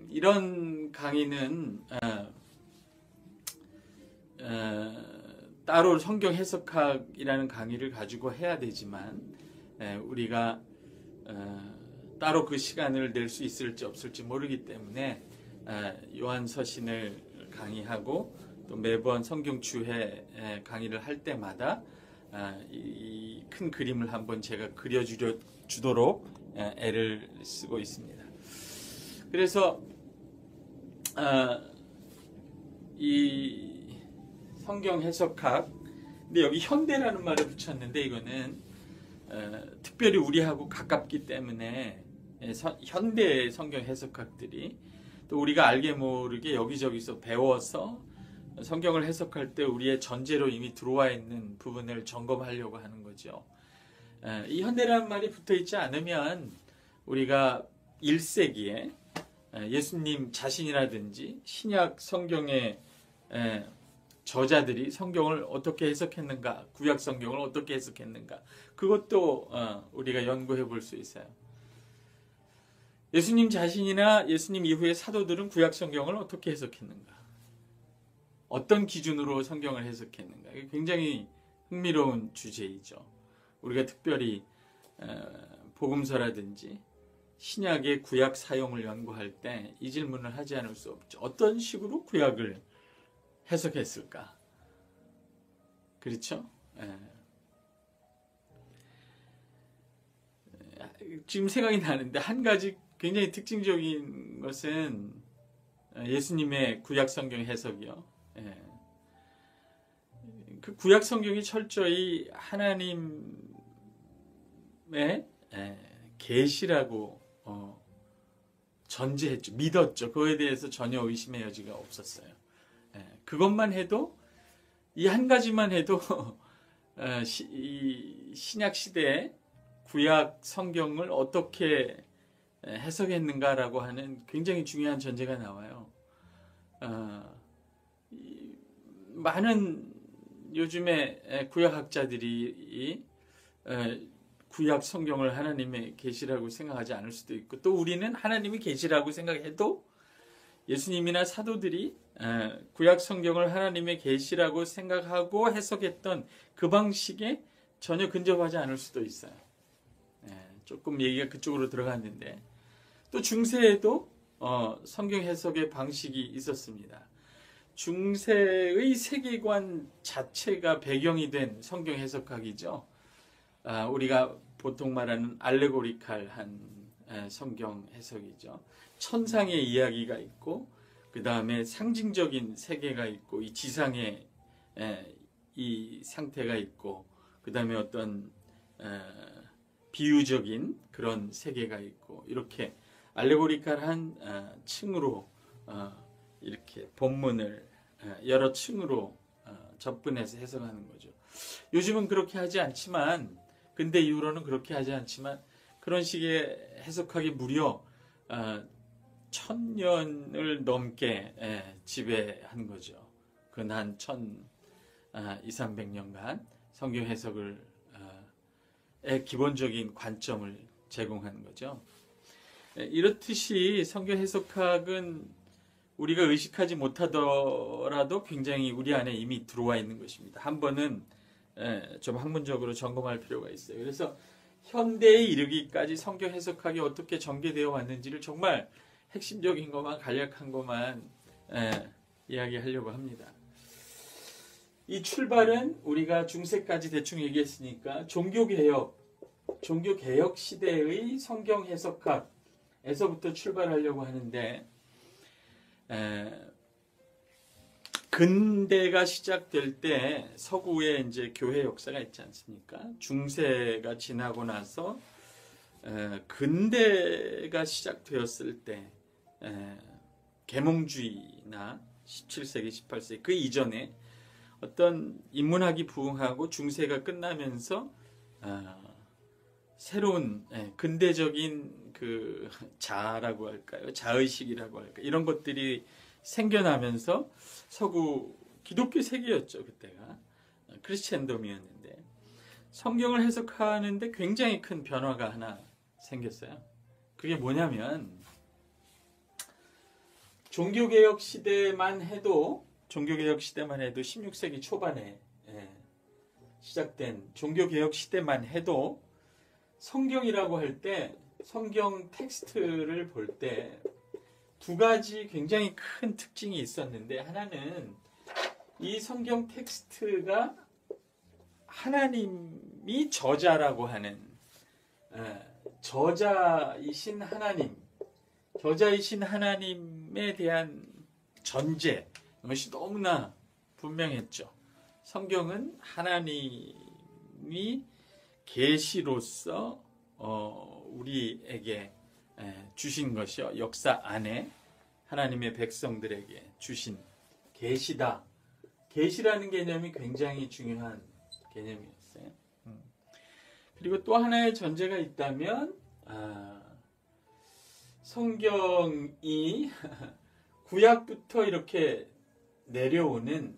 이런 강의는 따로 성경 해석학이라는 강의를 가지고 해야 되지만 우리가 따로 그 시간을 낼 수 있을지 없을지 모르기 때문에 요한서신을 강의하고 또 매번 성경주해 강의를 할 때마다 이 큰 그림을 한번 제가 그려주도록 애를 쓰고 있습니다. 그래서 이 성경 해석학, 근데 여기 현대라는 말을 붙였는데 이거는 특별히 우리하고 가깝기 때문에 현대 성경 해석학들이 또 우리가 알게 모르게 여기저기서 배워서 성경을 해석할 때 우리의 전제로 이미 들어와 있는 부분을 점검하려고 하는 거죠. 이 현대라는 말이 붙어 있지 않으면 우리가 1세기에 예수님 자신이라든지 신약 성경의 저자들이 성경을 어떻게 해석했는가, 구약 성경을 어떻게 해석했는가, 그것도 우리가 연구해 볼 수 있어요. 예수님 자신이나 예수님 이후의 사도들은 구약 성경을 어떻게 해석했는가, 어떤 기준으로 성경을 해석했는가, 이게 굉장히 흥미로운 주제이죠. 우리가 특별히 복음서라든지 신약의 구약 사용을 연구할 때 이 질문을 하지 않을 수 없죠. 어떤 식으로 구약을 해석했을까? 그렇죠? 지금 생각이 나는데 한 가지 굉장히 특징적인 것은 예수님의 구약 성경 해석이요. 그 구약 성경이 철저히 하나님의 계시라고 전제했죠. 믿었죠. 그거에 대해서 전혀 의심의 여지가 없었어요. 그것만 해도, 이 한 가지만 해도 이 신약 시대에 구약 성경을 어떻게 해석했는가라고 하는 굉장히 중요한 전제가 나와요. 많은 요즘에 구약학자들이 구약 성경을 하나님의 계시라고 생각하지 않을 수도 있고, 또 우리는 하나님의 계시라고 생각해도 예수님이나 사도들이 구약 성경을 하나님의 계시라고 생각하고 해석했던 그 방식에 전혀 근접하지 않을 수도 있어요. 조금 얘기가 그쪽으로 들어갔는데, 또 중세에도 성경 해석의 방식이 있었습니다. 중세의 세계관 자체가 배경이 된 성경 해석학이죠. 우리가 보통 말하는 알레고리칼한 성경 해석이죠. 천상의 이야기가 있고, 그 다음에 상징적인 세계가 있고, 이 지상의 이 상태가 있고, 그 다음에 어떤 비유적인 그런 세계가 있고, 이렇게 알레고리칼한 층으로 이렇게 본문을 여러 층으로 접근해서 해석하는 거죠. 요즘은 그렇게 하지 않지만, 근대 이후로는 그렇게 하지 않지만, 그런 식의 해석학이 무려 1000년을 넘게 지배한 거죠. 근 1200~300년간 성경 해석을 기본적인 관점을 제공하는 거죠. 이렇듯이 성경 해석학은 우리가 의식하지 못하더라도 굉장히 우리 안에 이미 들어와 있는 것입니다. 한 번은 좀 학문적으로 점검할 필요가 있어요. 그래서 현대에 이르기까지 성경 해석학이 어떻게 전개되어 왔는지를 정말 핵심적인 것만, 간략한 것만 이야기하려고 합니다. 이 출발은 우리가 중세까지 대충 얘기했으니까 종교개혁 시대의 성경 해석학에서부터 출발하려고 하는데, 근대가 시작될 때 서구에 이제 교회 역사가 있지 않습니까? 중세가 지나고 나서 근대가 시작되었을 때 계몽주의나 17세기, 18세기 그 이전에 어떤 인문학이 부흥하고 중세가 끝나면서 새로운 근대적인 그 자아라고 할까요? 자의식이라고 할까요? 이런 것들이 생겨나면서 서구 기독교 세계였죠. 그때가 크리스천덤이었는데 성경을 해석하는데 굉장히 큰 변화가 하나 생겼어요. 그게 뭐냐면 종교개혁 시대만 해도 16세기 초반에 시작된 종교개혁 시대만 해도 성경이라고 할 때 성경 텍스트를 볼 때 두 가지 굉장히 큰 특징이 있었는데, 하나는 이 성경 텍스트가 하나님이 저자라고 하는 저자이신 하나님에 대한 전제, 이것이 너무나 분명했죠. 성경은 하나님이 계시로서 우리에게 주신 것이요, 역사 안에 하나님의 백성들에게 주신 계시다. 계시라는 개념이 굉장히 중요한 개념이었어요. 그리고 또 하나의 전제가 있다면, 성경이 구약부터 이렇게 내려오는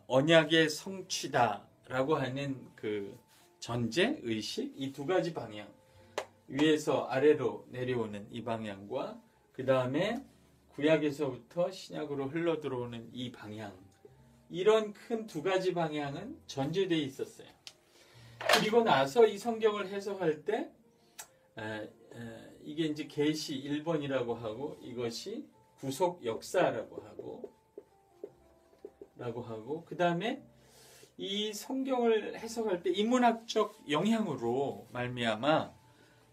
언약의 성취다라고 하는 그 전제, 의식, 이 두 가지 방향, 위에서 아래로 내려오는 이 방향과 그 다음에 구약에서부터 신약으로 흘러 들어오는 이 방향, 이런 큰 두 가지 방향은 전제되어 있었어요. 그리고 나서 이 성경을 해석할 때 이게 이제 계시 1번이라고 하고, 이것이 구속 역사라고 하고 그 다음에 이 성경을 해석할 때 인문학적 영향으로 말미암아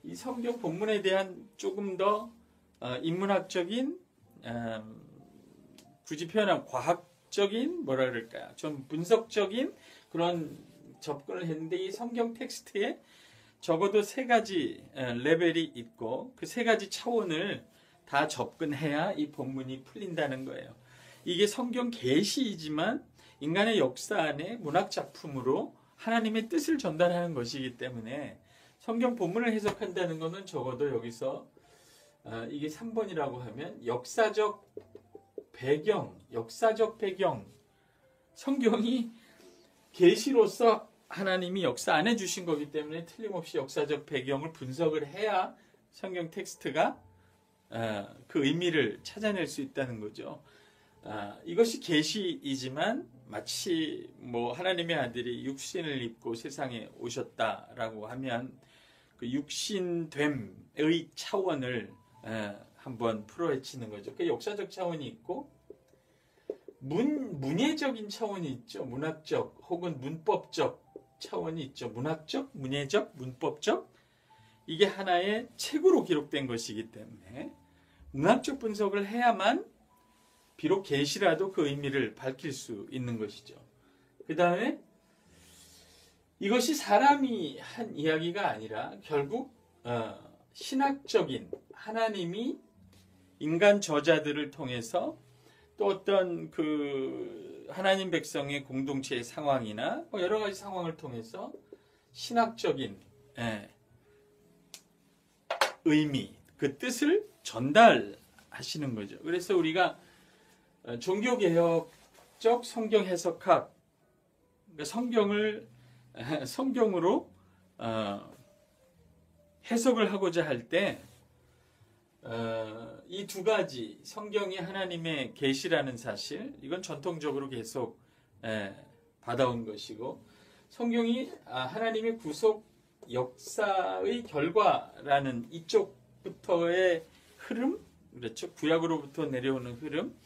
이 성경 본문에 대한 조금 더 인문학적인, 굳이 표현하면 과학적인, 뭐라 그럴까요? 좀 분석적인 그런 접근을 했는데, 이 성경 텍스트에 적어도 세 가지 레벨이 있고 그 세 가지 차원을 다 접근해야 이 본문이 풀린다는 거예요. 이게 성경 계시이지만 인간의 역사 안에 문학 작품으로 하나님의 뜻을 전달하는 것이기 때문에 성경 본문을 해석한다는 것은 적어도 여기서 이게 3번이라고 하면 역사적 배경, 성경이 계시로서 하나님이 역사 안에 주신 거기 때문에 틀림없이 역사적 배경을 분석을 해야 성경 텍스트가 그 의미를 찾아낼 수 있다는 거죠. 이것이 계시이지만 마치 뭐 하나님의 아들이 육신을 입고 세상에 오셨다라고 하면 그 육신됨의 차원을 한번 풀어헤치는 거죠. 그 역사적 차원이 있고 문예적인 차원이 있죠. 문학적 혹은 문법적 차원이 있죠. 문학적, 문예적, 문법적, 이게 하나의 책으로 기록된 것이기 때문에 문학적 분석을 해야만 비록 계시라도 그 의미를 밝힐 수 있는 것이죠. 그 다음에 이것이 사람이 한 이야기가 아니라 결국 신학적인, 하나님이 인간 저자들을 통해서 또 어떤 그 하나님 백성의 공동체의 상황이나 뭐 여러 가지 상황을 통해서 신학적인 의미, 그 뜻을 전달하시는 거죠. 그래서 우리가 종교개혁적 성경 해석학, 성경으로 해석을 하고자 할 때 이 두 가지, 성경이 하나님의 계시라는 사실, 이건 전통적으로 계속 받아온 것이고, 성경이 하나님의 구속 역사의 결과라는 이쪽부터의 흐름, 그렇죠? 구약으로부터 내려오는 흐름,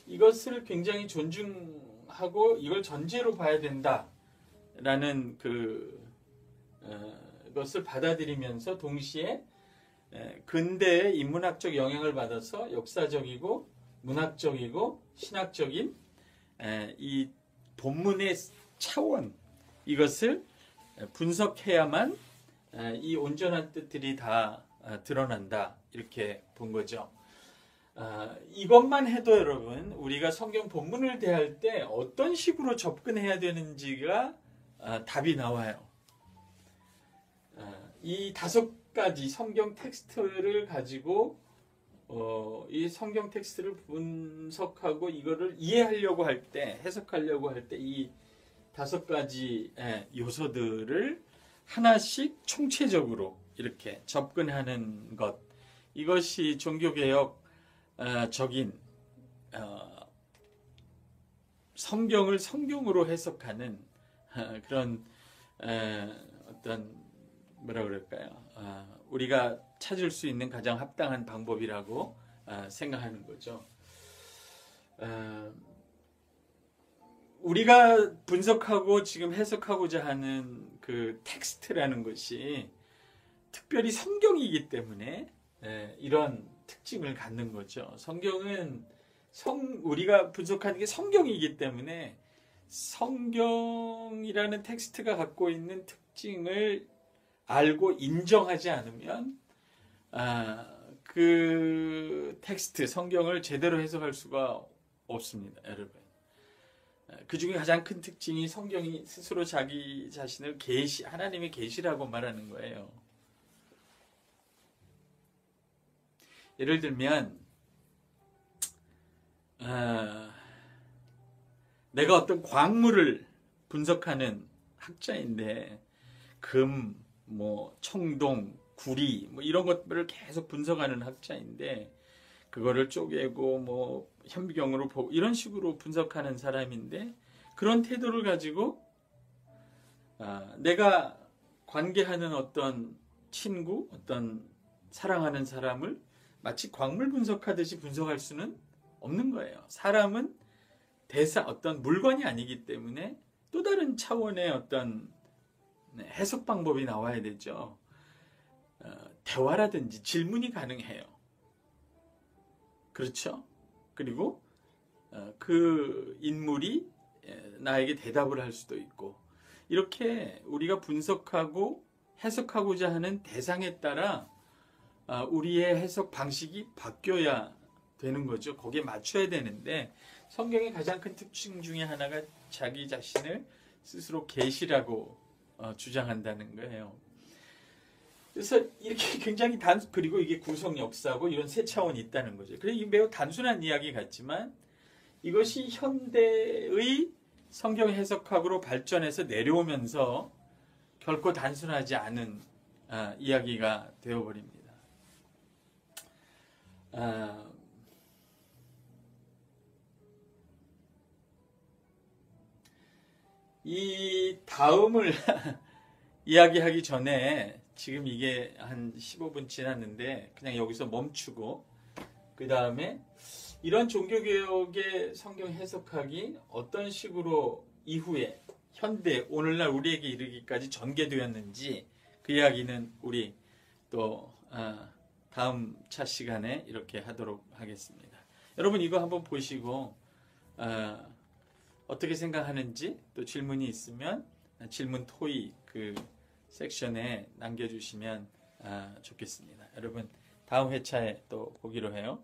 이것을 굉장히 존중하고 이걸 전제로 봐야 된다라는 그것을 받아들이면서 동시에 근대의 인문학적 영향을 받아서 역사적이고 문학적이고 신학적인 이 본문의 차원, 이것을 분석해야만 이 온전한 뜻들이 다 드러난다, 이렇게 본 거죠. 이것만 해도 여러분, 우리가 성경 본문을 대할 때 어떤 식으로 접근해야 되는지가 답이 나와요. 이 5가지 성경 텍스트를 가지고 이 성경 텍스트를 분석하고 이거를 이해하려고 할 때, 해석하려고 할 때 이 5가지 요소들을 하나씩 총체적으로 이렇게 접근하는 것, 이것이 종교개혁적인 성경을 성경으로 해석하는 그런 어떤 뭐라 그럴까요? 우리가 찾을 수 있는 가장 합당한 방법이라고 생각하는 거죠. 우리가 분석하고 지금 해석하고자 하는 그 텍스트라는 것이 특별히 성경이기 때문에 이런 특징을 갖는 거죠. 성경은 우리가 분석하는 게 성경이기 때문에 성경이라는 텍스트가 갖고 있는 특징을 알고 인정하지 않으면 그 텍스트, 성경을 제대로 해석할 수가 없습니다, 여러분. 그 중에 가장 큰 특징이 성경이 스스로 자기 자신을 하나님의 계시라고 말하는 거예요. 예를 들면 내가 어떤 광물을 분석하는 학자인데 금, 청동, 구리 이런 것들을 계속 분석하는 학자인데 그거를 쪼개고 현미경으로 보고 이런 식으로 분석하는 사람인데 그런 태도를 가지고 내가 관계하는 어떤 친구, 어떤 사랑하는 사람을 마치 광물 분석하듯이 분석할 수는 없는 거예요. 사람은 어떤 물건이 아니기 때문에 또 다른 차원의 어떤 해석 방법이 나와야 되죠. 대화라든지 질문이 가능해요. 그렇죠? 그리고 그 인물이 나에게 대답을 할 수도 있고 이렇게 우리가 분석하고 해석하고자 하는 대상에 따라 우리의 해석 방식이 바뀌어야 되는 거죠. 거기에 맞춰야 되는데 성경의 가장 큰 특징 중에 하나가 자기 자신을 스스로 계시라고 주장한다는 거예요. 그래서 이렇게 굉장히 그리고 이게 구성 역사고 이런 세 차원이 있다는 거죠. 그래서 이게 매우 단순한 이야기 같지만 이것이 현대의 성경 해석학으로 발전해서 내려오면서 결코 단순하지 않은 이야기가 되어버립니다. 이 다음을 이야기하기 전에 지금 이게 한 15분 지났는데 그냥 여기서 멈추고 그 다음에 이런 종교개혁의 성경 해석학이 어떤 식으로 이후에 현대 오늘날 우리에게 이르기까지 전개되었는지 그 이야기는 우리 또 다음 차 시간에 이렇게 하도록 하겠습니다. 여러분 이거 한번 보시고 어떻게 생각하는지 또 질문이 있으면 질문 토의 그 섹션에 남겨주시면 좋겠습니다. 여러분 다음 회차에 또 보기로 해요.